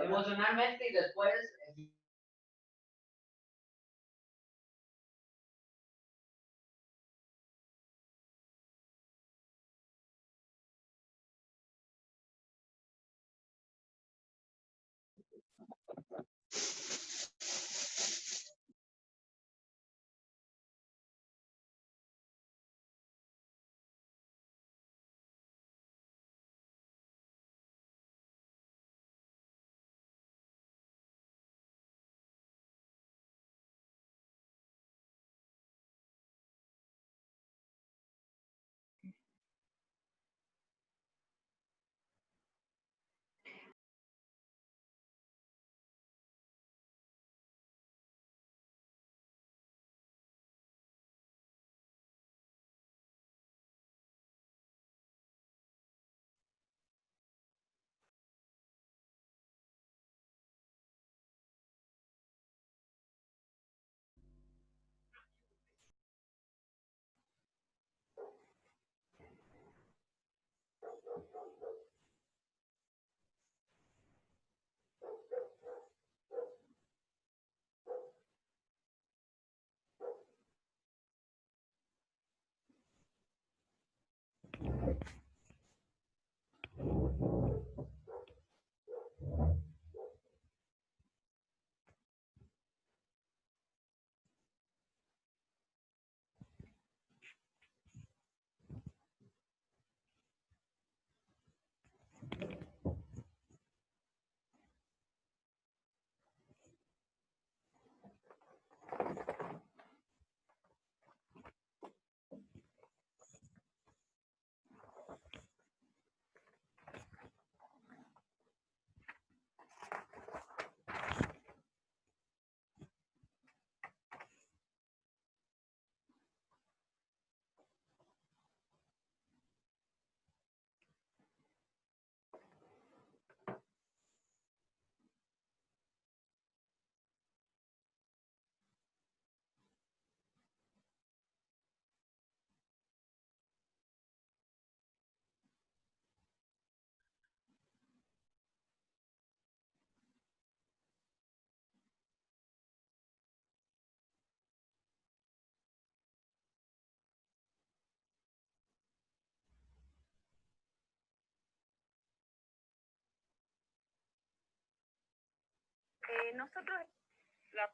Emocionalmente y después... Nosotros, la...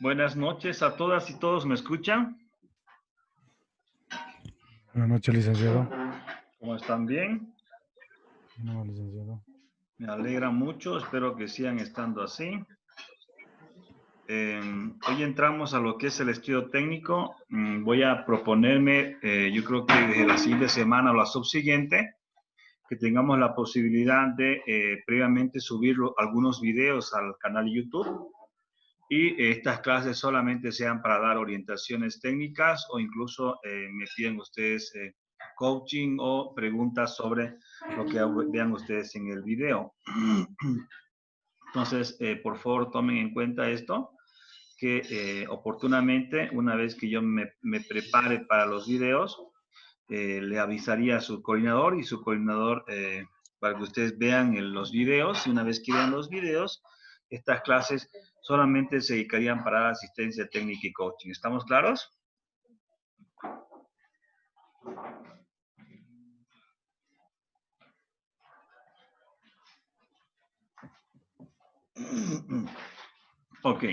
Buenas noches a todas y todos, ¿me escuchan? Buenas noches, licenciado. ¿Cómo están? ¿Bien? No, licenciado. Me alegra mucho, espero que sigan estando así. Hoy entramos a lo que es el estudio técnico. Voy a proponerme, yo creo que desde la siguiente semana o la subsiguiente, que tengamos la posibilidad de previamente subir algunos videos al canal YouTube. Y estas clases solamente sean para dar orientaciones técnicas o incluso me piden ustedes coaching o preguntas sobre lo que vean ustedes en el video. Entonces, por favor, tomen en cuenta esto, que oportunamente, una vez que yo me prepare para los videos, le avisaría a su coordinador y su coordinador para que ustedes vean los videos. Y una vez que vean los videos, estas clases solamente se dedicarían para asistencia técnica y coaching. ¿Estamos claros? Ok.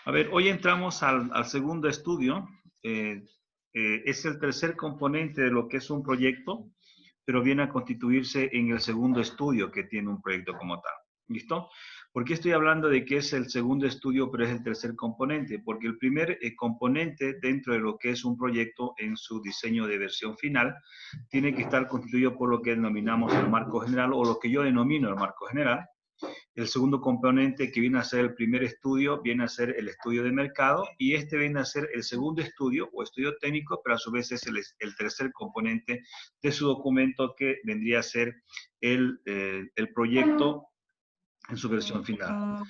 A ver, hoy entramos al segundo estudio. Es el tercer componente de lo que es un proyecto, pero viene a constituirse en el segundo estudio que tiene un proyecto como tal. ¿Listo? ¿Por qué estoy hablando de que es el segundo estudio, pero es el tercer componente? Porque el primer componente dentro de lo que es un proyecto en su diseño de versión final tiene que estar constituido por lo que denominamos el marco general o lo que yo denomino el marco general. El segundo componente, que viene a ser el primer estudio, viene a ser el estudio de mercado, y este viene a ser el segundo estudio o estudio técnico, pero a su vez es el tercer componente de su documento, que vendría a ser el proyecto en su versión final.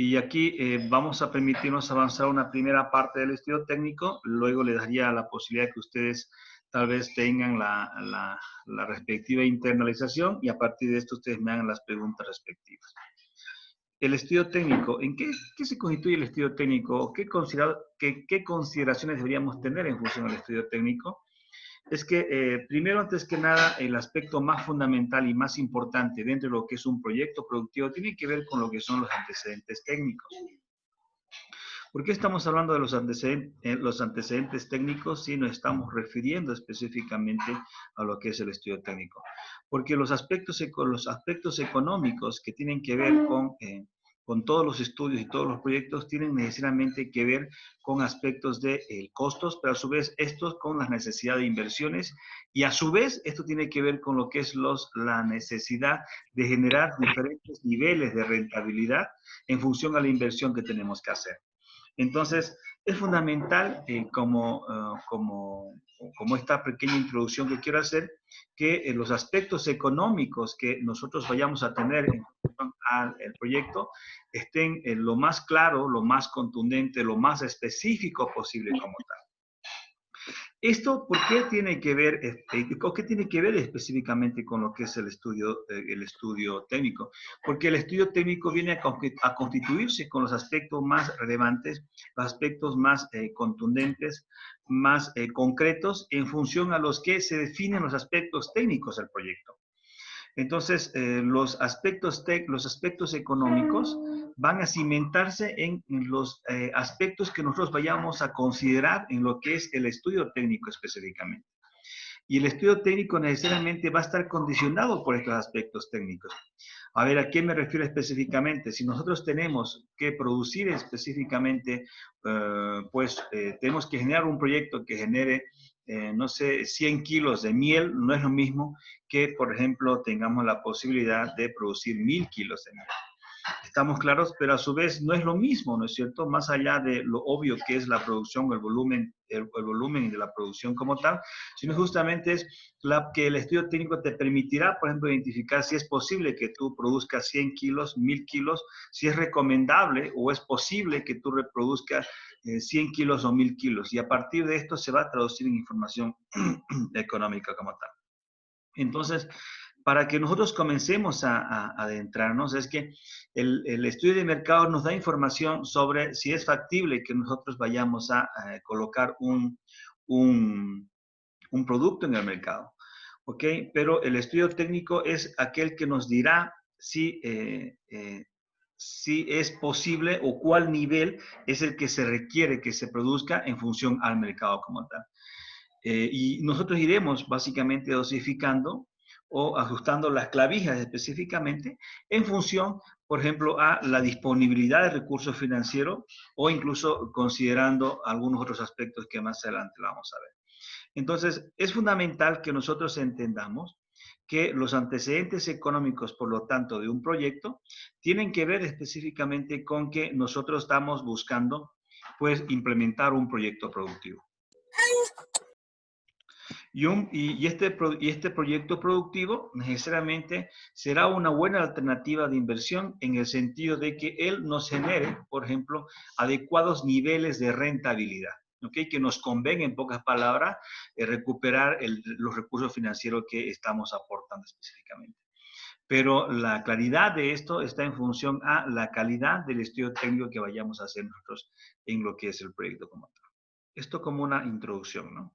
Y aquí vamos a permitirnos avanzar una primera parte del estudio técnico, luego les daría la posibilidad que ustedes tal vez tengan la respectiva internalización y a partir de esto ustedes me hagan las preguntas respectivas. El estudio técnico, ¿qué se constituye el estudio técnico? ¿Qué consideraciones deberíamos tener en función del estudio técnico? Es que, primero, antes que nada, el aspecto más fundamental y más importante dentro de lo que es un proyecto productivo tiene que ver con lo que son los antecedentes técnicos. ¿Por qué estamos hablando de los antecedentes técnicos si nos estamos refiriendo específicamente a lo que es el estudio técnico? Porque los aspectos económicos que tienen que ver con todos los estudios y todos los proyectos tienen necesariamente que ver con aspectos de costos, pero a su vez estos con la necesidad de inversiones y a su vez esto tiene que ver con lo que es la necesidad de generar diferentes niveles de rentabilidad en función a la inversión que tenemos que hacer. Entonces, es fundamental, como esta pequeña introducción que quiero hacer, que los aspectos económicos que nosotros vayamos a tener en relación al proyecto estén lo más claro, lo más contundente, lo más específico posible como tal. ¿Esto por qué tiene que ver, o qué tiene que ver específicamente con lo que es el estudio técnico? Porque el estudio técnico viene a constituirse con los aspectos más relevantes, los aspectos más contundentes, más concretos, en función a los que se definen los aspectos técnicos del proyecto. Entonces, los aspectos económicos van a cimentarse en los aspectos que nosotros vayamos a considerar en lo que es el estudio técnico específicamente. Y el estudio técnico necesariamente va a estar condicionado por estos aspectos técnicos. A ver, ¿a qué me refiero específicamente? Si nosotros tenemos que producir específicamente, tenemos que generar un proyecto que genere, no sé, 100 kilos de miel, no es lo mismo que, por ejemplo, tengamos la posibilidad de producir 1000 kilos de miel. Estamos claros, pero a su vez no es lo mismo, ¿no es cierto? Más allá de lo obvio que es la producción, el volumen de la producción como tal, sino justamente es que el estudio técnico te permitirá, por ejemplo, identificar si es posible que tú produzcas 100 kilos, 1000 kilos, si es recomendable o es posible que tú reproduzcas 100 kilos o 1000 kilos. Y a partir de esto se va a traducir en información económica como tal. Entonces, para que nosotros comencemos a adentrarnos, es que el estudio de mercado nos da información sobre si es factible que nosotros vayamos a colocar un producto en el mercado. ¿Ok? Pero el estudio técnico es aquel que nos dirá si es posible o cuál nivel es el que se requiere que se produzca en función al mercado como tal. Y nosotros iremos básicamente dosificando o ajustando las clavijas específicamente en función, por ejemplo, a la disponibilidad de recursos financieros o incluso considerando algunos otros aspectos que más adelante vamos a ver. Entonces, es fundamental que nosotros entendamos que los antecedentes económicos, por lo tanto, de un proyecto, tienen que ver específicamente con que nosotros estamos buscando, pues, implementar un proyecto productivo. Y este proyecto productivo necesariamente será una buena alternativa de inversión en el sentido de que él nos genere, por ejemplo, adecuados niveles de rentabilidad. ¿Okay? Que nos convenga, en pocas palabras, recuperar los recursos financieros que estamos aportando específicamente. Pero la claridad de esto está en función a la calidad del estudio técnico que vayamos a hacer nosotros en lo que es el proyecto como tal. Esto como una introducción, ¿no?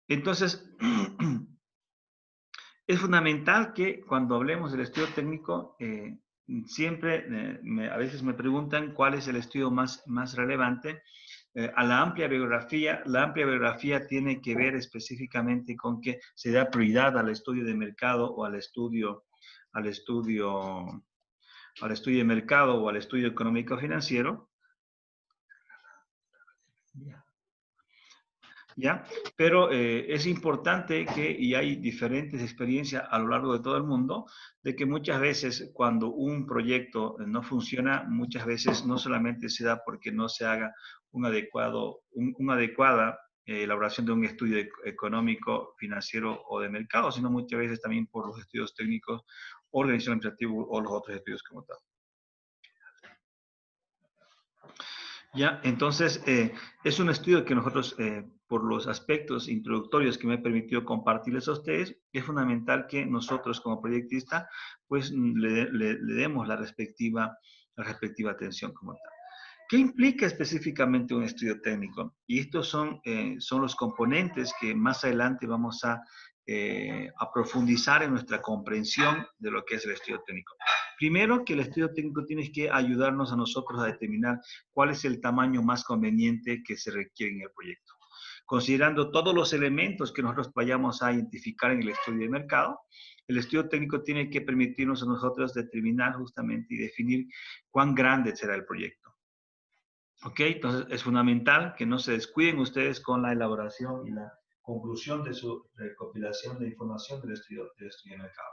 Entonces, es fundamental que cuando hablemos del estudio técnico, siempre a veces me preguntan cuál es el estudio más relevante. A la amplia biografía tiene que ver específicamente con que se da prioridad al estudio de mercado o al estudio de mercado o al estudio económico financiero. ¿Ya? Pero es importante y hay diferentes experiencias a lo largo de todo el mundo, de que muchas veces cuando un proyecto no funciona, muchas veces no solamente se da porque no se haga una adecuada elaboración de un estudio económico, financiero o de mercado, sino muchas veces también por los estudios técnicos, organización administrativa o los otros estudios como tal. Ya, entonces, es un estudio que nosotros, por los aspectos introductorios que me he permitido compartirles a ustedes, es fundamental que nosotros como proyectista, pues le demos la respectiva atención como tal. ¿Qué implica específicamente un estudio técnico? Y estos son los componentes que más adelante vamos a profundizar en nuestra comprensión de lo que es el estudio técnico. Primero, que el estudio técnico tiene que ayudarnos a nosotros a determinar cuál es el tamaño más conveniente que se requiere en el proyecto. Considerando todos los elementos que nosotros vayamos a identificar en el estudio de mercado, el estudio técnico tiene que permitirnos a nosotros determinar justamente y definir cuán grande será el proyecto. ¿Ok? Entonces es fundamental que no se descuiden ustedes con la elaboración y la conclusión de su recopilación de información del estudio de mercado.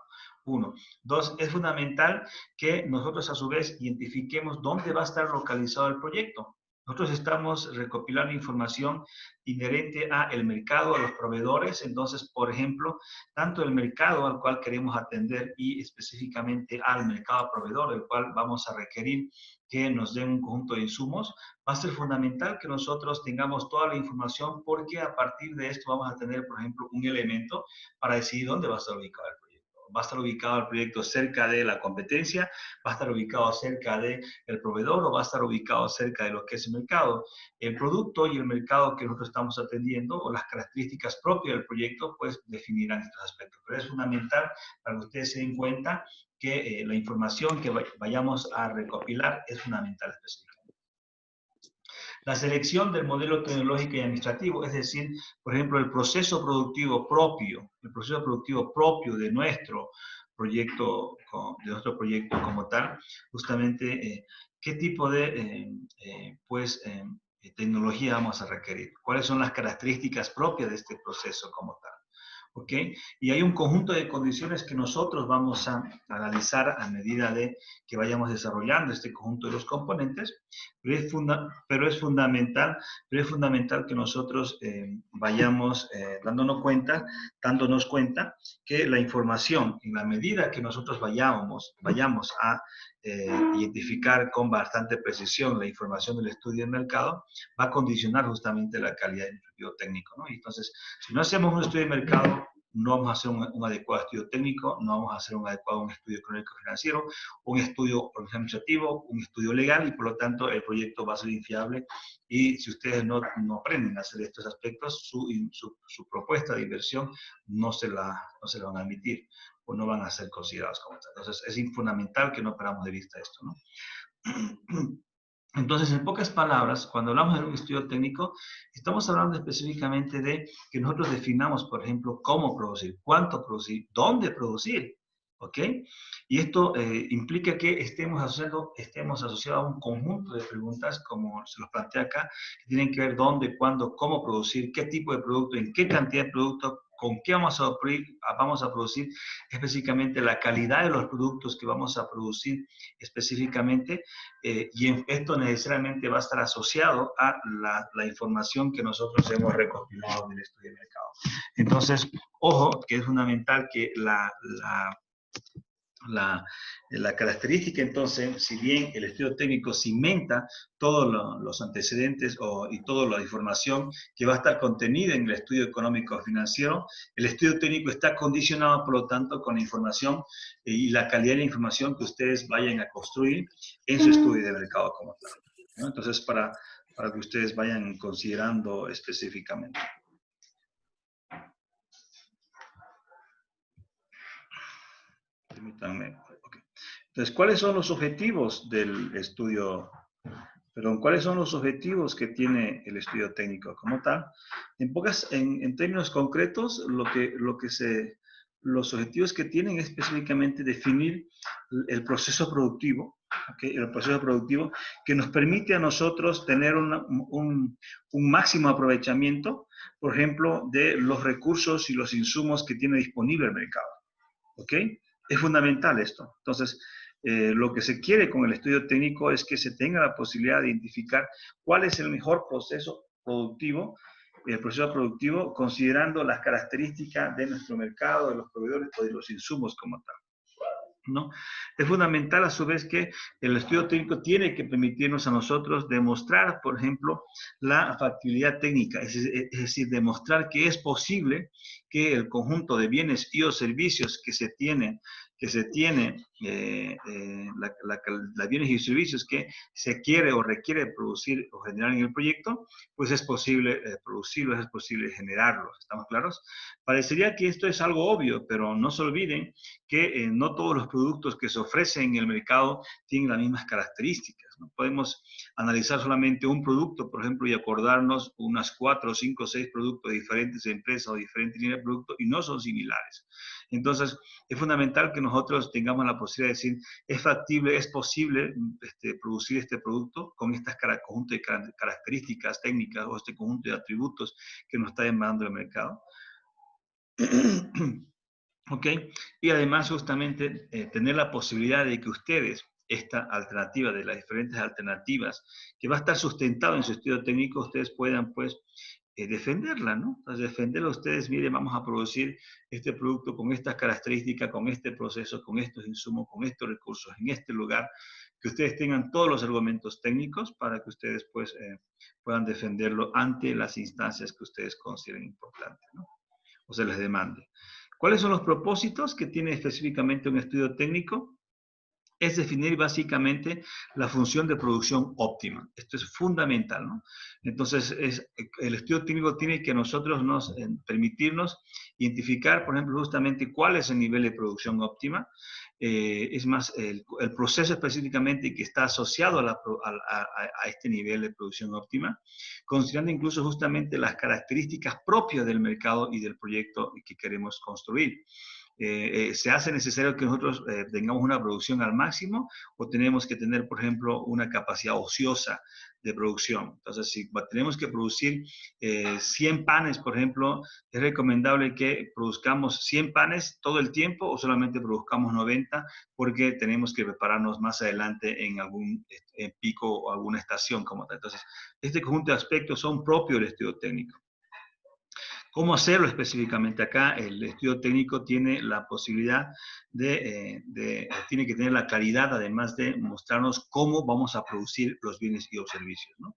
Uno. Dos, es fundamental que nosotros a su vez identifiquemos dónde va a estar localizado el proyecto. Nosotros estamos recopilando información inherente al mercado, a los proveedores. Entonces, por ejemplo, tanto el mercado al cual queremos atender y específicamente al mercado proveedor, el cual vamos a requerir que nos den un conjunto de insumos, va a ser fundamental que nosotros tengamos toda la información porque a partir de esto vamos a tener, por ejemplo, un elemento para decidir dónde va a estar ubicado el proyecto. Va a estar ubicado el proyecto cerca de la competencia, va a estar ubicado cerca del proveedor o va a estar ubicado cerca de lo que es el mercado. El producto y el mercado que nosotros estamos atendiendo o las características propias del proyecto, pues definirán estos aspectos. Pero es fundamental para que ustedes se den cuenta que la información que vayamos a recopilar es fundamental específicamente. La selección del modelo tecnológico y administrativo, es decir, por ejemplo, el proceso productivo propio de nuestro proyecto como tal, justamente qué tipo de tecnología vamos a requerir, cuáles son las características propias de este proceso como tal. ¿Ok? Y hay un conjunto de condiciones que nosotros vamos a analizar a medida de que vayamos desarrollando este conjunto de los componentes, pero es fundamental que nosotros vayamos dándonos cuenta que la información, en la medida que nosotros vayamos a identificar con bastante precisión la información del estudio de mercado, va a condicionar justamente la calidad del estudio técnico, ¿no? Y entonces, si no hacemos un estudio de mercado, no vamos a hacer un adecuado estudio técnico, no vamos a hacer un estudio económico financiero, un estudio administrativo, un estudio legal y por lo tanto el proyecto va a ser infiable y si ustedes no aprenden a hacer estos aspectos, su propuesta de inversión no se la van a admitir o no van a ser considerados como tal. Entonces es fundamental que no perdamos de vista esto, ¿no? Entonces, en pocas palabras, cuando hablamos de un estudio técnico, estamos hablando específicamente de que nosotros definamos, por ejemplo, cómo producir, cuánto producir, dónde producir, ¿ok? Y esto implica que estemos asociados a un conjunto de preguntas, como se los plantea acá, que tienen que ver dónde, cuándo, cómo producir, qué tipo de producto, en qué cantidad de producto, con qué vamos a producir específicamente la calidad de los productos que vamos a producir específicamente, y esto necesariamente va a estar asociado a la información que nosotros hemos recopilado del estudio de mercado. Entonces, ojo, que es fundamental que la característica, entonces, si bien el estudio técnico cimenta todos los antecedentes y toda la información que va a estar contenida en el estudio económico financiero, el estudio técnico está condicionado, por lo tanto, con la información y la calidad de la información que ustedes vayan a construir en su estudio de mercado como tal, ¿no? Entonces, para que ustedes vayan considerando específicamente. Permítanme. Okay. Entonces, ¿cuáles son los objetivos del estudio? ¿Cuáles son los objetivos que tiene el estudio técnico como tal? En términos concretos, los objetivos que tienen es específicamente definir el proceso productivo, ¿okay? El proceso productivo que nos permite a nosotros tener un máximo aprovechamiento, por ejemplo, de los recursos y los insumos que tiene disponible el mercado, ¿ok? Es fundamental esto. Entonces, lo que se quiere con el estudio técnico es que se tenga la posibilidad de identificar cuál es el mejor proceso productivo, considerando las características de nuestro mercado, de los proveedores o de los insumos como tal. ¿no? Es fundamental a su vez que el estudio técnico tiene que permitirnos a nosotros demostrar, por ejemplo, la factibilidad técnica, es decir, demostrar que es posible que el conjunto de bienes y o servicios que se tiene, la bienes y servicios que se quiere o requiere producir o generar en el proyecto, pues es posible producirlos, es posible generarlos. ¿Estamos claros? Parecería que esto es algo obvio, pero no se olviden que no todos los productos que se ofrecen en el mercado tienen las mismas características. No podemos analizar solamente un producto, por ejemplo, y acordarnos unas 4, 5, 6 productos de diferentes empresas o diferentes líneas de productos y no son similares. Entonces, es fundamental que nosotros tengamos la posibilidad de decir, es factible, es posible producir este producto con este conjunto de características técnicas o este conjunto de atributos que nos está demandando el mercado. ¿Ok? Y además justamente tener la posibilidad de que ustedes, esta alternativa de las diferentes alternativas, que va a estar sustentado en su estudio técnico, ustedes puedan pues defenderla, ¿no? Entonces defenderla ustedes, miren, vamos a producir este producto con estas características, con este proceso, con estos insumos, con estos recursos, en este lugar, que ustedes tengan todos los argumentos técnicos para que ustedes pues puedan defenderlo ante las instancias que ustedes consideren importantes, ¿no? O se les demande. ¿Cuáles son los propósitos que tiene específicamente un estudio técnico? Es definir básicamente la función de producción óptima. Esto es fundamental, ¿no? Entonces, el estudio técnico tiene que nosotros permitirnos identificar, por ejemplo, justamente cuál es el nivel de producción óptima. Es más, el proceso específicamente que está asociado a este nivel de producción óptima, considerando incluso justamente las características propias del mercado y del proyecto que queremos construir. ¿Se hace necesario que nosotros tengamos una producción al máximo o tenemos que tener, por ejemplo, una capacidad ociosa de producción? Entonces, si tenemos que producir 100 panes, por ejemplo, ¿es recomendable que produzcamos 100 panes todo el tiempo o solamente produzcamos 90 porque tenemos que prepararnos más adelante en algún pico o alguna estación como tal? Entonces, este conjunto de aspectos son propios del estudio técnico. ¿Cómo hacerlo específicamente? Acá el estudio técnico tiene la posibilidad tiene que tener la claridad, además de mostrarnos cómo vamos a producir los bienes y los servicios, ¿no?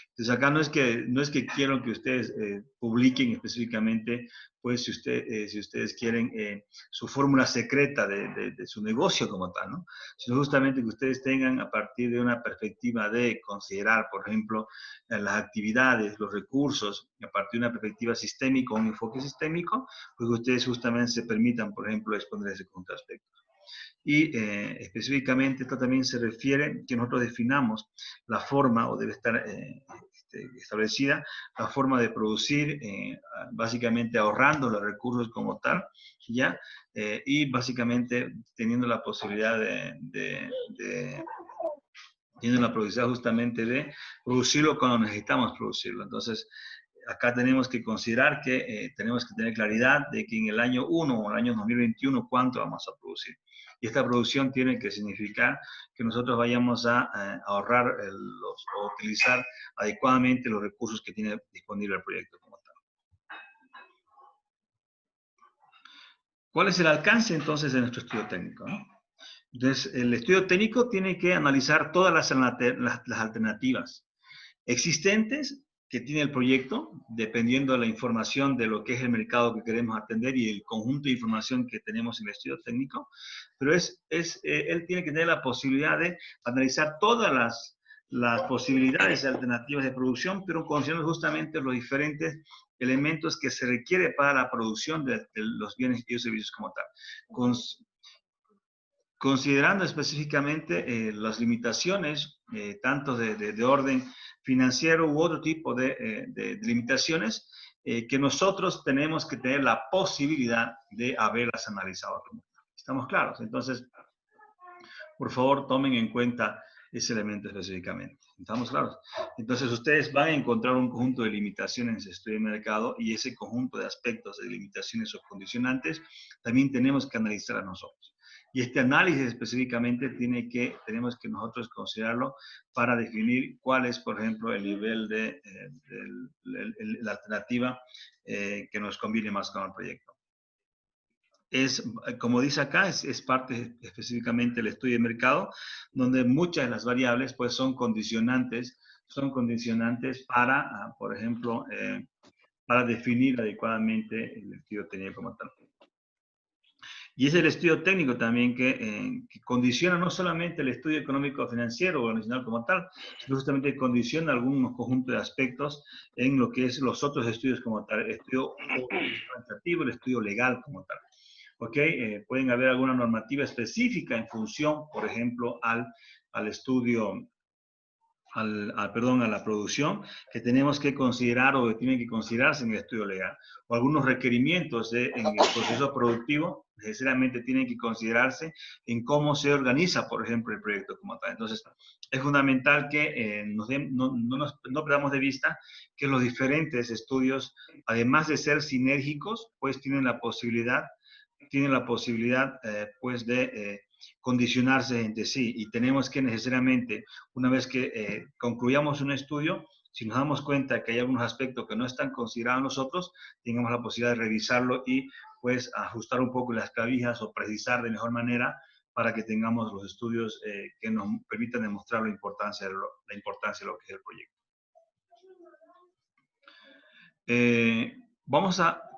Entonces acá no es que quiero que ustedes publiquen específicamente, pues si ustedes quieren su fórmula secreta de su negocio como tal, ¿no? Sino justamente que ustedes tengan a partir de una perspectiva de considerar, por ejemplo, las actividades, los recursos, a partir de una perspectiva sistémica o un enfoque sistémico, pues que ustedes justamente se permitan, por ejemplo, exponer ese conjunto de aspectos. Y específicamente esto también se refiere que nosotros definamos la forma, o debe estar establecida, la forma de producir, básicamente ahorrando los recursos como tal, ¿ya? Y básicamente teniendo la posibilidad teniendo la posibilidad justamente de producirlo cuando necesitamos producirlo. Entonces, acá tenemos que considerar que tenemos que tener claridad de que en el año 1 o el año 2021 cuánto vamos a producir. Y esta producción tiene que significar que nosotros vayamos a ahorrar o utilizar adecuadamente los recursos que tiene disponible el proyecto como tal. ¿Cuál es el alcance entonces de nuestro estudio técnico, ¿no? Entonces, el estudio técnico tiene que analizar todas las alternativas existentes que tiene el proyecto, dependiendo de la información de lo que es el mercado que queremos atender y el conjunto de información que tenemos en el estudio técnico, pero él tiene que tener la posibilidad de analizar todas las posibilidades alternativas de producción, pero considerando justamente los diferentes elementos que se requiere para la producción de los bienes y servicios como tal. Considerando específicamente las limitaciones, tanto de orden financiero u otro tipo de limitaciones, que nosotros tenemos que tener la posibilidad de haberlas analizado. ¿Estamos claros? Entonces, por favor, tomen en cuenta ese elemento específicamente. ¿Estamos claros? Entonces, ustedes van a encontrar un conjunto de limitaciones en su estudio de mercado y ese conjunto de aspectos de limitaciones o condicionantes también tenemos que analizar a nosotros. Y este análisis específicamente tenemos que nosotros considerarlo para definir cuál es, por ejemplo, el nivel de la alternativa que nos conviene más con el proyecto. como dice acá, es parte específicamente del estudio de mercado, donde muchas de las variables pues son condicionantes para, por ejemplo, para definir adecuadamente el estudio técnico como tal. Y es el estudio técnico también que condiciona no solamente el estudio económico financiero o nacional como tal, sino justamente condiciona algunos conjuntos de aspectos en lo que es los otros estudios como tal, el estudio administrativo, el estudio legal como tal. ¿Ok? Pueden haber alguna normativa específica en función, por ejemplo, al estudio, perdón, a la producción que tenemos que considerar o que tienen que considerarse en el estudio legal. O algunos requerimientos en el proceso productivo necesariamente tienen que considerarse en cómo se organiza, por ejemplo, el proyecto como tal. Entonces, es fundamental que no perdamos de vista que los diferentes estudios, además de ser sinérgicos, pues tienen la posibilidad pues de condicionarse entre sí, y tenemos que necesariamente, una vez que concluyamos un estudio, si nos damos cuenta que hay algunos aspectos que no están considerados nosotros, tengamos la posibilidad de revisarlo y pues ajustar un poco las clavijas o precisar de mejor manera para que tengamos los estudios que nos permitan demostrar la importancia de lo que es el proyecto.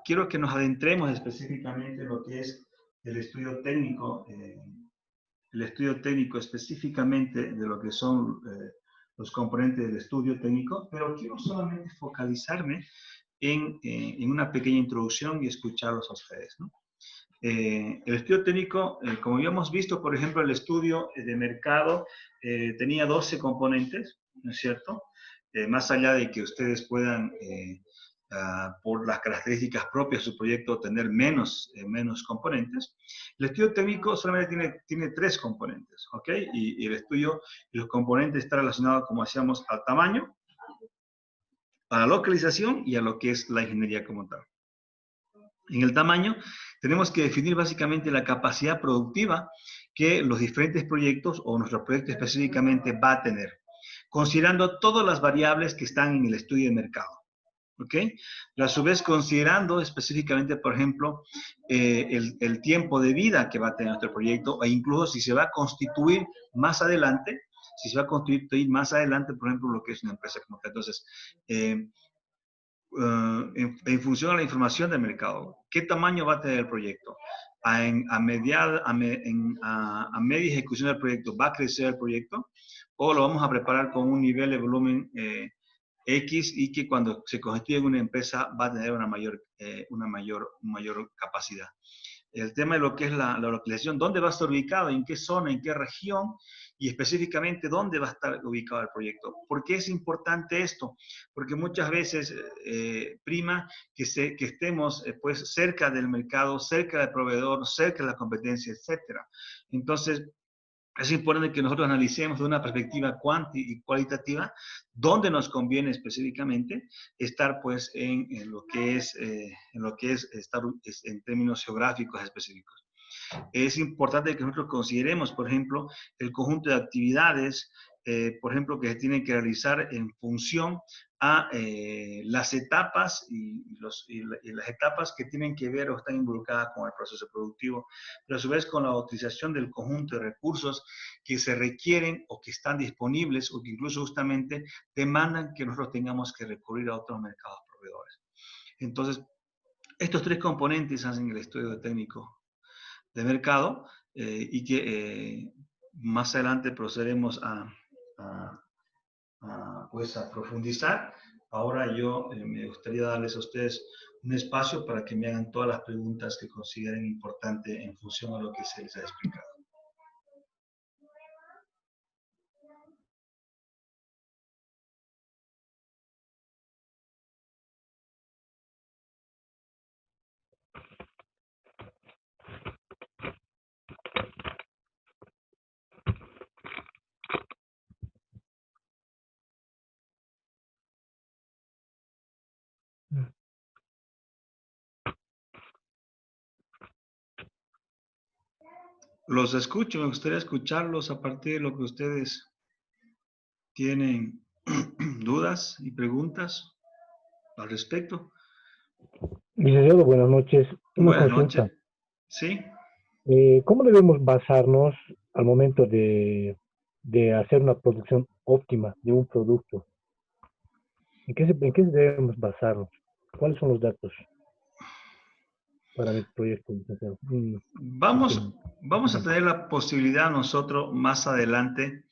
Quiero que nos adentremos específicamente en lo que es el estudio técnico específicamente de lo que son los componentes del estudio técnico, pero quiero solamente focalizarme en una pequeña introducción y escucharlos a ustedes, ¿no? El estudio técnico, como habíamos visto, por ejemplo, el estudio de mercado tenía 12 componentes, ¿no es cierto? Más allá de que ustedes puedan, por las características propias de su proyecto, tener menos componentes, el estudio técnico solamente tiene 3 componentes, ¿ok? Y el estudio y los componentes están relacionados, como decíamos, al tamaño, a la localización y a lo que es la ingeniería como tal. En el tamaño, tenemos que definir básicamente la capacidad productiva que los diferentes proyectos o nuestro proyecto específicamente va a tener, considerando todas las variables que están en el estudio de mercado. ¿Ok? Pero a su vez considerando específicamente, por ejemplo, el tiempo de vida que va a tener nuestro proyecto, e incluso si se va a constituir más adelante, por ejemplo, lo que es una empresa como esta. Entonces, en función a la información del mercado, ¿qué tamaño va a tener el proyecto? A media ejecución del proyecto, ¿va a crecer el proyecto? ¿O lo vamos a preparar con un nivel de volumen X y que cuando se constituye en una empresa va a tener una mayor capacidad? El tema de lo que es la localización, ¿dónde va a estar ubicado? ¿En qué zona? ¿En qué región? Y específicamente, ¿dónde va a estar ubicado el proyecto? ¿Por qué es importante esto? Porque muchas veces prima que estemos pues cerca del mercado, cerca del proveedor, cerca de la competencia, etcétera. Entonces, es importante que nosotros analicemos de una perspectiva cualitativa dónde nos conviene específicamente estar pues en lo que es estar en términos geográficos específicos. Es importante que nosotros consideremos, por ejemplo, el conjunto de actividades, por ejemplo, que se tienen que realizar en función a las etapas y las etapas que tienen que ver o están involucradas con el proceso productivo, pero a su vez con la utilización del conjunto de recursos que se requieren o que están disponibles o que incluso justamente demandan que nosotros tengamos que recurrir a otros mercados proveedores. Entonces, estos 3 componentes hacen el estudio técnico de mercado y que más adelante procederemos pues a profundizar. Ahora yo me gustaría darles a ustedes un espacio para que me hagan todas las preguntas que consideren importante en función a lo que se les ha explicado. Los escucho, me gustaría escucharlos a partir de lo que ustedes tienen dudas y preguntas al respecto. Licenciado, buenas noches. Una Buenas consulta. noches. ¿Sí? ¿Cómo debemos basarnos al momento de hacer una producción óptima de un producto? En qué debemos basarnos? ¿Cuáles son los datos para mi proyecto, licenciado? Vamos, vamos a tener la posibilidad nosotros más adelante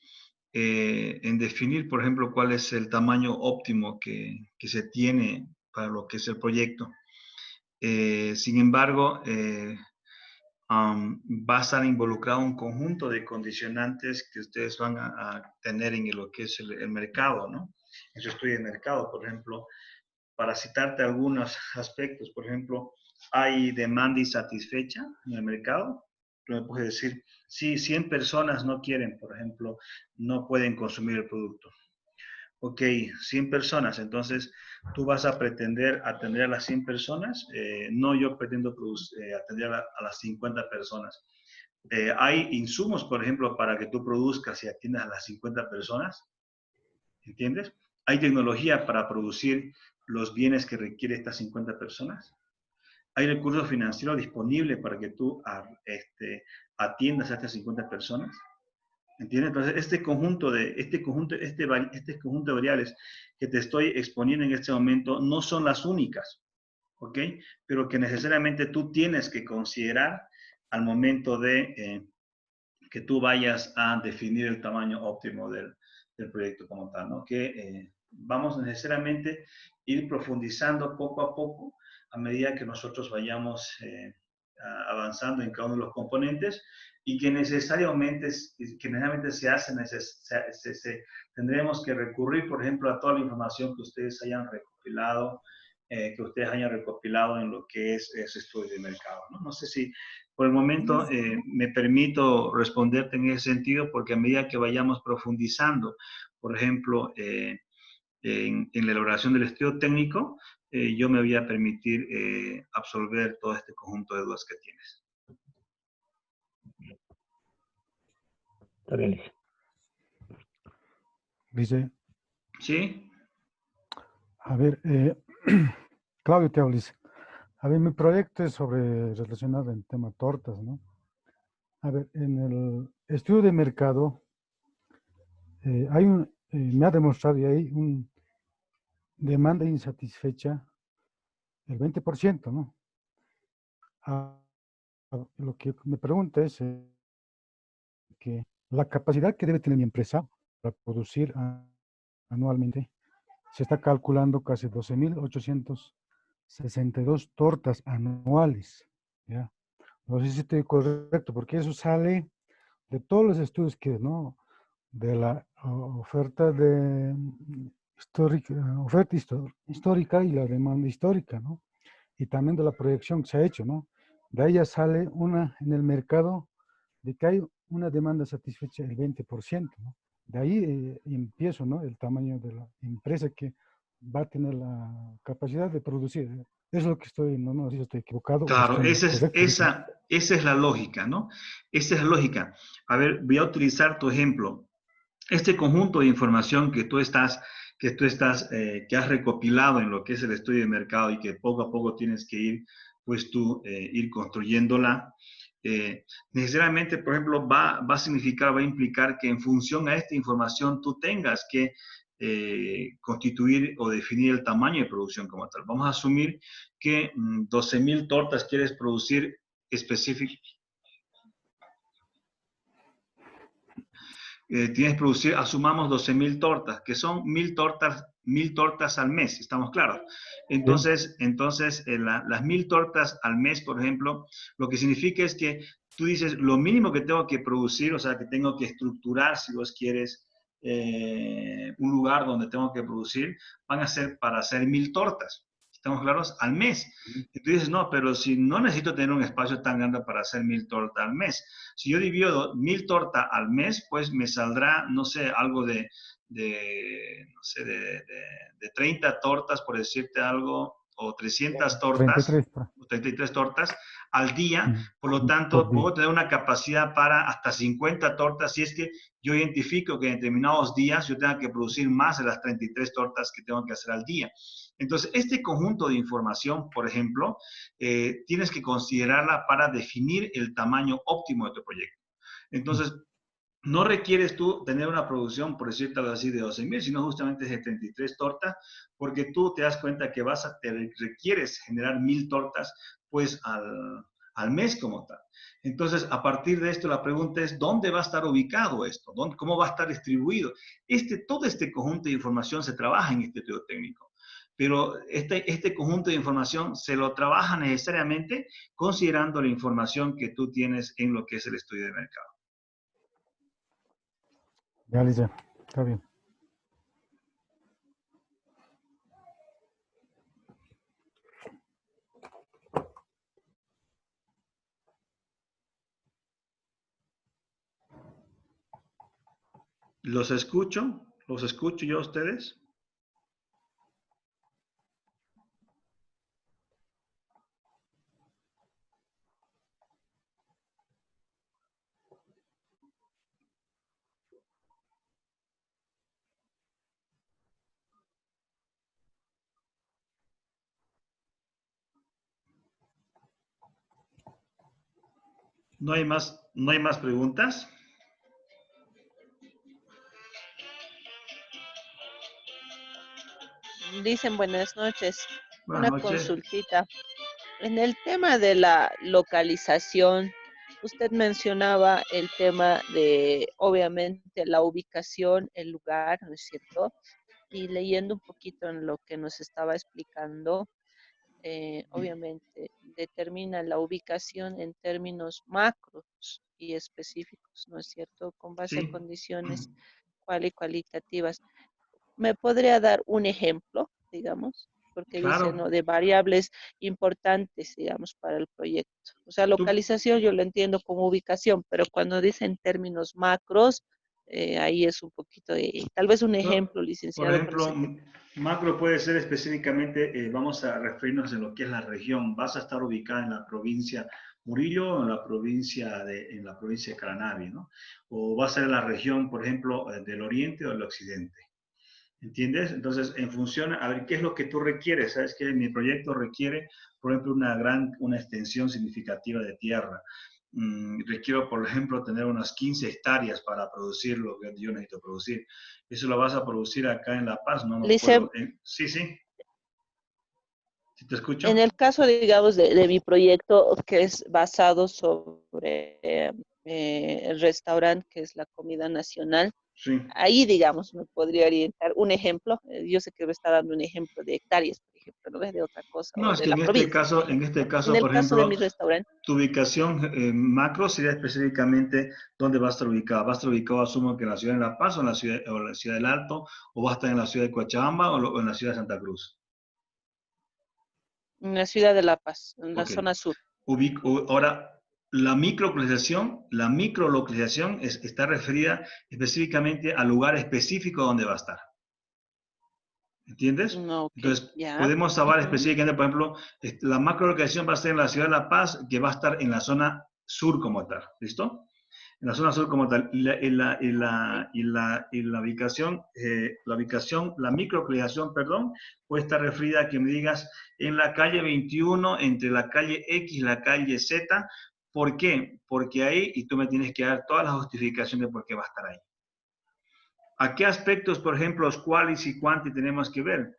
en definir, por ejemplo, cuál es el tamaño óptimo que se tiene para lo que es el proyecto. Sin embargo, va a estar involucrado un conjunto de condicionantes que ustedes van a tener en lo que es el mercado, ¿no? En su estudio de mercado, por ejemplo, para citarte algunos aspectos, por ejemplo, hay demanda insatisfecha en el mercado. Tú me puedes decir, si 100 personas no quieren, por ejemplo, no pueden consumir el producto. Ok, 100 personas, entonces tú vas a pretender atender a las 100 personas, no yo pretendo atender a las 50 personas. Hay insumos, por ejemplo, para que tú produzcas y atiendas a las 50 personas, ¿entiendes? Hay tecnología para producir los bienes que requiere estas 50 personas. Hay recursos financieros disponibles para que tú atiendas a estas 50 personas. ¿Entiendes? Entonces, este conjunto de variables que te estoy exponiendo en este momento no son las únicas, ¿ok? Pero que necesariamente tú tienes que considerar al momento de que tú vayas a definir el tamaño óptimo del proyecto como tal, ¿no? Que vamos necesariamente a ir profundizando poco a poco a medida que nosotros vayamos avanzando en cada uno de los componentes y que necesariamente se hace, tendremos que recurrir, por ejemplo, a toda la información que ustedes hayan recopilado, en lo que es ese estudio de mercado, ¿no? No sé si por el momento me permito responderte en ese sentido, porque a medida que vayamos profundizando, por ejemplo, en la elaboración del estudio técnico, yo me voy a permitir absolver todo este conjunto de dudas que tienes. Está bien, listo. Dice, ¿Sí? a ver, Claudio te habla, dice. A ver, mi proyecto es relacionado en tema tortas, ¿no? A ver, en el estudio de mercado, me ha demostrado y hay una demanda insatisfecha el 20%, ¿no? Lo que me pregunta es que la capacidad que debe tener mi empresa para producir anualmente se está calculando casi 12.862 tortas anuales, ¿ya? No sé si estoy correcto, porque eso sale de todos los estudios que, ¿no? De la oferta histórica y la demanda histórica, ¿no? Y también de la proyección que se ha hecho, ¿no? De ahí ya sale en el mercado de que hay una demanda satisfecha del 20%, ¿no? De ahí empiezo, ¿no? El tamaño de la empresa que va a tener la capacidad de producir. Eso es lo que no sé si estoy equivocado o Claro, estoy correcto. esa es la lógica, ¿no? Esa es la lógica. A ver, voy a utilizar tu ejemplo. Este conjunto de información que has recopilado en lo que es el estudio de mercado y que poco a poco tienes que ir, pues tú, ir construyéndola, necesariamente, por ejemplo, va a implicar que en función a esta información tú tengas que constituir o definir el tamaño de producción como tal. Vamos a asumir que 12.000 tortas quieres producir específicamente. Tienes que producir, asumamos 12.000 tortas, que son 1.000 tortas al mes, ¿estamos claros? Entonces, las 1.000 tortas al mes, por ejemplo, lo que significa es que tú dices, lo mínimo que tengo que producir, o sea, que tengo que estructurar, si vos quieres, un lugar donde tengo que producir, van a ser para hacer 1.000 tortas. ¿Estamos claros? Al mes. Y tú dices, no, pero si no necesito tener un espacio tan grande para hacer 1.000 tortas al mes. Si yo divido 1.000 tortas al mes, pues me saldrá, no sé, algo de 30 tortas, por decirte algo, o 300 tortas, 33. o 33 tortas al día. Por lo Por tanto, día. puedo tener una capacidad para hasta 50 tortas si es que yo identifico que en determinados días yo tenga que producir más de las 33 tortas que tengo que hacer al día. Entonces, este conjunto de información, por ejemplo, tienes que considerarla para definir el tamaño óptimo de tu proyecto. Entonces, no requieres tú tener una producción, por decirlo así, de 12,000, sino justamente de 33 tortas, porque tú te das cuenta que requieres generar 1,000 tortas, pues, al mes como tal. Entonces, a partir de esto, la pregunta es, ¿dónde va a estar ubicado esto? ¿Cómo va a estar distribuido? Todo este conjunto de información se trabaja en este estudio técnico. Pero este conjunto de información se lo trabaja necesariamente considerando la información que tú tienes en lo que es el estudio de mercado. Ya, Liza, está bien. Los escucho yo a ustedes. ¿No hay más preguntas? Dicen buenas noches. Buenas Una noches. consultita. En el tema de la localización, usted mencionaba el tema de, obviamente, la ubicación, el lugar, ¿no es cierto? Y leyendo un poquito en lo que nos estaba explicando, obviamente determina la ubicación en términos macros y específicos, ¿no es cierto? Con base a Sí. condiciones cualitativas. ¿Me podría dar un ejemplo, digamos? Porque dice, Claro. ¿no? De variables importantes, digamos, para el proyecto. O sea, Tú, localización yo lo entiendo como ubicación, pero cuando dicen términos macros, ahí es un poquito de, tal vez un ejemplo, por licenciado, con ejemplo, ese tema. macro puede ser específicamente, vamos a referirnos en lo que es la región. Vas a estar ubicada en la provincia Murillo o en la provincia de Caranavi, ¿no? O va a ser en la región, por ejemplo, del oriente o del occidente. ¿Entiendes? Entonces, en función, a ver, ¿qué es lo que tú requieres? ¿Sabes que mi proyecto requiere, por ejemplo, una extensión significativa de tierra? Requiero, por ejemplo, tener unas 15 hectáreas para producir lo que yo necesito producir. Eso lo vas a producir acá en La Paz, no Lice, puedo. Sí, sí. ¿Sí te en escucho? el caso, digamos, de mi proyecto, que es basado sobre el restaurante, que es la comida nacional, Sí. ahí, digamos, me podría orientar un ejemplo. Yo sé que me está dando un ejemplo de hectáreas, por ejemplo, no es de otra cosa, No, o es de que la provincia, por ejemplo, ¿no? En el por caso de ejemplo, mi restaurante, tu ubicación macro sería específicamente dónde va a estar ubicado. ¿Va a estar ubicado, asumo, que en la ciudad de La Paz o en la ciudad del Alto, o va a estar en la ciudad de Cochabamba o en la ciudad de Santa Cruz? en la ciudad de La Paz, en la Ok. zona sur. Ahora, la microlocalización está referida específicamente al lugar específico donde va a estar. ¿Entiendes? No, ok, Entonces, ya. podemos hablar Ujú. específicamente, por ejemplo, la macrolocalización va a ser en la ciudad de La Paz, que va a estar en la zona sur como tal. ¿Listo? En la zona sur como tal. La ubicación, la microlocalización, perdón, puede estar referida a que me digas en la calle 21, entre la calle X y la calle Z. ¿Por qué? Porque ahí, y tú me tienes que dar todas las justificaciones de por qué va a estar ahí. ¿A qué aspectos, por ejemplo, los qualis y quanti tenemos que ver?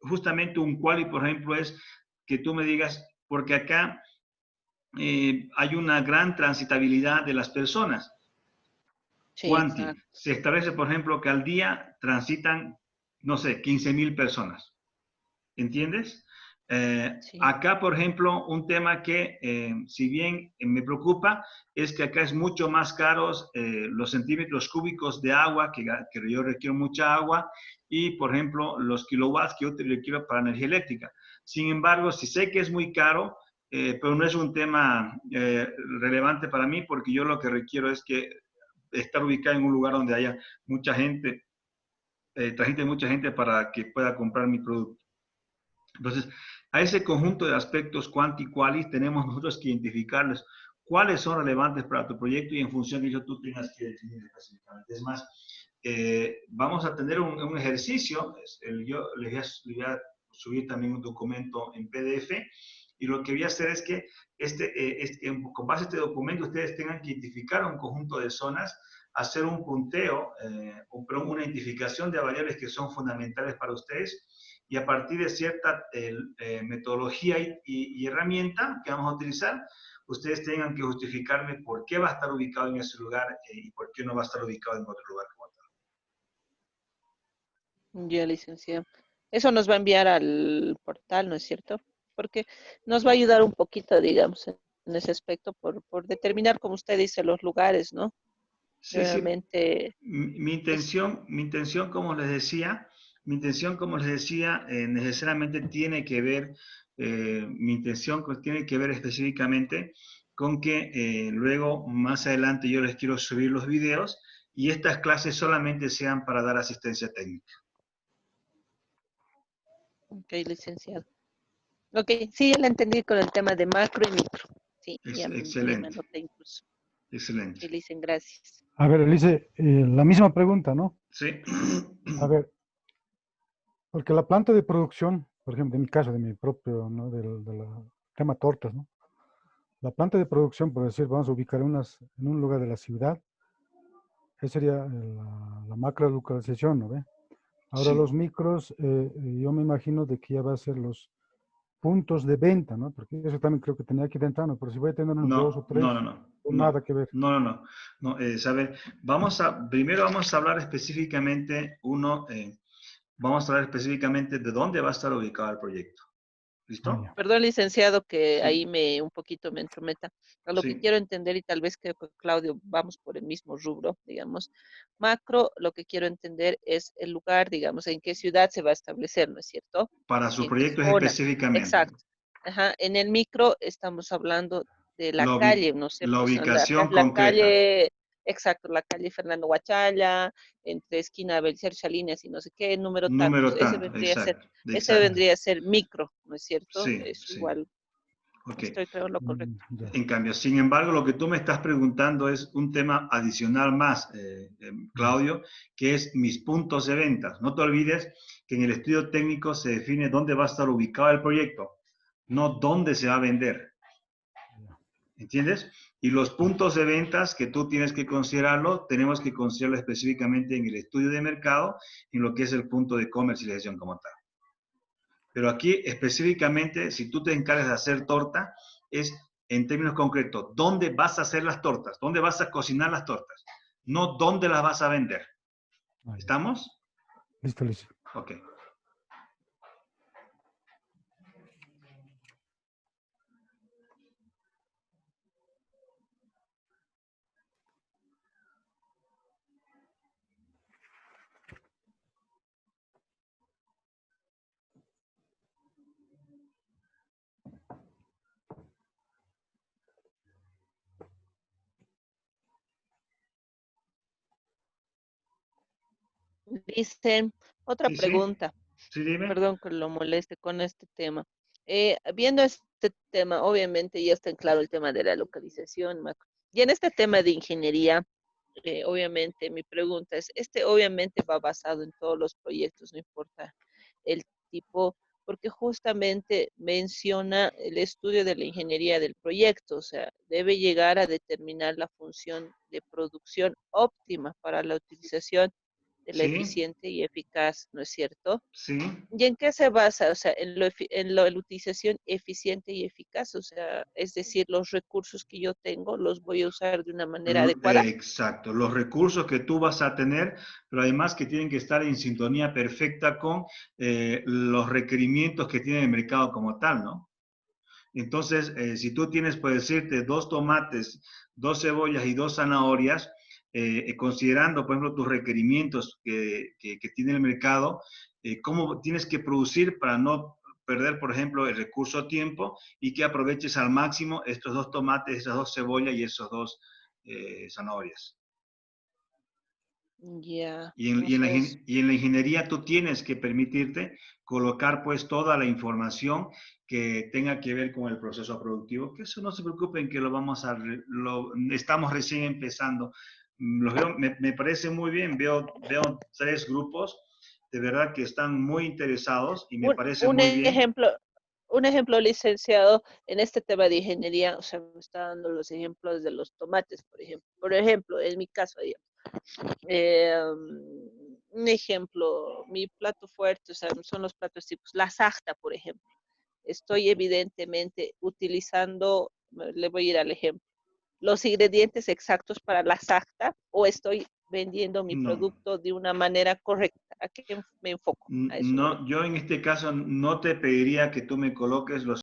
Justamente un quali, por ejemplo, es que tú me digas, porque acá hay una gran transitabilidad de las personas. Sí, Quanti, exacto. se establece, por ejemplo, que al día transitan, no sé, 15,000 personas. ¿Entiendes? Sí. Acá, por ejemplo, un tema que, si bien me preocupa, es que acá es mucho más caros los centímetros cúbicos de agua, que yo requiero mucha agua, y, por ejemplo, los kilowatts que yo requiero para energía eléctrica. Sin embargo, si sé que es muy caro, pero no es un tema relevante para mí, porque yo lo que requiero es que estar ubicado en un lugar donde haya mucha gente, mucha gente para que pueda comprar mi producto. Entonces, a ese conjunto de aspectos quanti qualis tenemos nosotros que identificarles cuáles son relevantes para tu proyecto y en función de ello tú tengas que definir específicamente. Es más, vamos a tener un ejercicio, yo les voy a subir también un documento en PDF y lo que voy a hacer es que con base a este documento ustedes tengan que identificar un conjunto de zonas, hacer un punteo, una identificación de variables que son fundamentales para ustedes y a partir de cierta metodología y herramienta que vamos a utilizar, ustedes tengan que justificarme por qué va a estar ubicado en ese lugar y por qué no va a estar ubicado en otro lugar como tal. Ya, licenciado. Eso nos va a enviar al portal, ¿no es cierto? Porque nos va a ayudar un poquito, digamos, en ese aspecto por determinar, como usted dice, los lugares, ¿no? Sí, sí. Realmente Mi intención, como les decía, necesariamente tiene que ver, mi intención tiene que ver específicamente con que luego, más adelante, yo les quiero subir los videos y estas clases solamente sean para dar asistencia técnica. ok, licenciado. Ok, sí, ya la entendí con el tema de macro y micro. Sí, ya me Excelente, anoté incluso. excelente. Sí, le dicen gracias. A ver, Elise, la misma pregunta, ¿no? Sí. A ver, porque la planta de producción, por ejemplo, en mi caso, de mi propio, ¿no? De la tema tortas, ¿no? La planta de producción, por decir, vamos a ubicar en un lugar de la ciudad, esa sería la macro localización, ¿no ve? Ahora Sí. los micros, yo me imagino de que ya va a ser los puntos de venta, ¿no? Porque eso también creo que tenía que entrar, ¿no? Pero si voy a tener unos dos o No, no, tres, no, no, nada no, que ver. no, no, no, no. Saber, primero vamos a hablar específicamente, vamos a hablar específicamente de dónde va a estar ubicado el proyecto. Ah, ¿Listo? ya. Perdón, licenciado, que ahí Sí, un poquito me entrometa. A lo que sí, quiero entender, y tal vez creo que Claudio vamos por el mismo rubro, digamos. Macro, lo que quiero entender es el lugar, digamos, en qué ciudad se va a establecer, ¿no es cierto? para su En qué proyecto zona. específicamente. Exacto. Ajá. En el micro estamos hablando de la La, calle, ¿no es la cierto? O sea, ubicación la concreta. calle, exacto, la calle Fernando Guachalla, entre esquina Belisario Salinas y no sé qué, número tantos. Número tanto, exacto, Ese exacto. vendría a ser micro, ¿no es cierto? Sí, Es sí, igual, ok. estoy creo lo correcto. Ya. En cambio, sin embargo, lo que tú me estás preguntando es un tema adicional más, Claudio, que es mis puntos de ventas. No te olvides que en el estudio técnico se define dónde va a estar ubicado el proyecto, no dónde se va a vender. ¿Entiendes? Y los puntos de ventas que tú tienes que considerarlo, tenemos que considerarlo específicamente en el estudio de mercado, en lo que es el punto de comercialización como tal. Pero aquí específicamente, si tú te encargas de hacer torta, es en términos concretos, ¿dónde vas a hacer las tortas? ¿Dónde vas a cocinar las tortas? No dónde las vas a vender. Ah, ya. ¿Estamos? Listo, listo. Ok. Dicen, otra Sí, sí. pregunta, Sí, dime. perdón que lo moleste con este tema. Viendo este tema, obviamente ya está en claro el tema de la localización, macro. Y en este tema de ingeniería, obviamente mi pregunta es, este obviamente va basado en todos los proyectos, no importa el tipo, porque justamente menciona el estudio de la ingeniería del proyecto, o sea, debe llegar a determinar la función de producción óptima para la utilización de la Sí, eficiente y eficaz, ¿no es cierto? sí. ¿Y en qué se basa? O sea, en la utilización eficiente y eficaz, o sea, es decir, los recursos que yo tengo los voy a usar de una manera adecuada. Exacto, los recursos que tú vas a tener, pero además que tienen que estar en sintonía perfecta con los requerimientos que tiene el mercado como tal, ¿no? Entonces, si tú tienes, por decirte, 2 tomates, 2 cebollas y 2 zanahorias, considerando, por ejemplo, tus requerimientos que tiene el mercado, cómo tienes que producir para no perder, por ejemplo, el recurso tiempo y que aproveches al máximo estos 2 tomates, esas 2 cebollas y esos 2 zanahorias. Ya. Y en la ingeniería tú tienes que permitirte colocar pues toda la información que tenga que ver con el proceso productivo, que eso no se preocupen que estamos recién empezando. Me parece muy bien, veo 3 grupos, de verdad que están muy interesados y me Un, parece un muy bien. ejemplo, un ejemplo, licenciado, en este tema de ingeniería, o sea, me está dando los ejemplos de los tomates, por ejemplo. Por ejemplo, en mi caso, digamos, un ejemplo, mi plato fuerte, o sea, son los platos tipos, la sarta, por ejemplo. Estoy evidentemente utilizando, le voy a ir al ejemplo, los ingredientes exactos para la sarta o estoy vendiendo mi No. producto de una manera correcta. ¿A qué me enfoco? A eso me No, yo en este caso no te pediría que tú me coloques los